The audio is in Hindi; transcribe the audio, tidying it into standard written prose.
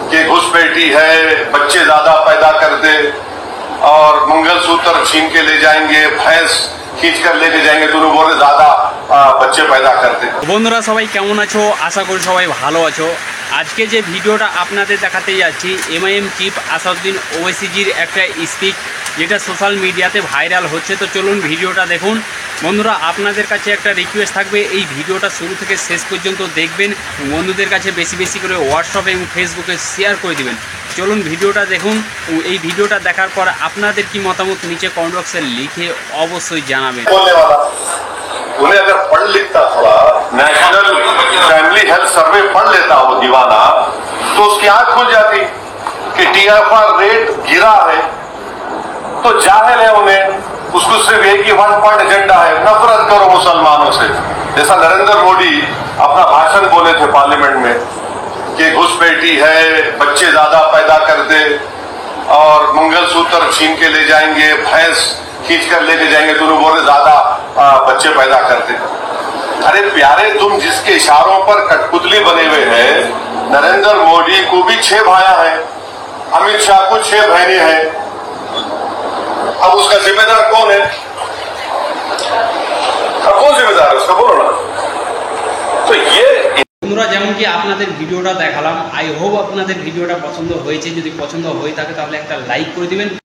कि घुसपैठी है, बच्चे ज्यादा पैदा कर दे और मंगलसूत्र छीन के ले जाएंगे, भैंस खींच कर लेके जाएंगे, दोनों बोले ज्यादा बच्चे पैदा करते। বন্ধুরা সবাই কেমন আছো? আশা করি সবাই ভালো আছো। আজকে যে ভিডিওটা আপনাদের দেখাতে যাচ্ছি এমআইএম চিফ আসাদুদ্দিন ওওয়াইসির একটা স্পিচ যেটা সোশ্যাল মিডিয়াতে ভাইরাল হচ্ছে। তো চলুন ভিডিওটা দেখুন। বন্ধুরা আপনাদের কাছে একটা রিকোয়েস্ট থাকবে, এই ভিডিওটা শুরু থেকে শেষ পর্যন্ত দেখবেন, বন্ধুদের কাছে বেশি বেশি করে হোয়াটসঅ্যাপে এবং ফেসবুকে শেয়ার করে দেবেন। চলুন ভিডিওটা দেখুন। এই ভিডিওটা দেখার পর আপনাদের কি মতামত নিচে কমেন্ট বক্সে লিখে অবশ্যই জানাবেন। उन्हें अगर पढ़ लिखता थोड़ा, नेशनल फैमिली हेल्थ सर्वे पढ़ लेता वो दीवाना, तो उसकी आंख खुल जाती कि टीएफआर रेट गिरा है। तो जाहिल है उन्हें, उसको सिर्फ एक ही वन पॉइंट एजेंडा है, नफरत करो मुसलमानों से। जैसा नरेंद्र मोदी अपना भाषण बोले थे पार्लियामेंट में कि घुसपैठी है, बच्चे ज्यादा पैदा कर दे और मंगलसूत्र छीन के ले जाएंगे, भैंस खींच कर लेके जाएंगे, दोनों बोले ज्यादा बच्चे पैदा करते। अरे प्यारे, तुम जिसके इशारों पर कठपुतली बने हुए हैं, नरेंद्र मोदी को भी 6 भाया है, अमित शाह को 6 बहनें हैं। अब उसका जिम्मेदार कौन है? अब कौन जिम्मेदार है उसका, बोलो ना। तो ये বন্ধুরা যেমন কি আপনাদের ভিডিওটা দেখালাম, আই হোপ আপনাদের ভিডিওটা পছন্দ হয়েছে। যদি পছন্দ হয়ে থাকে তাহলে একটা লাইক করে দিবেন।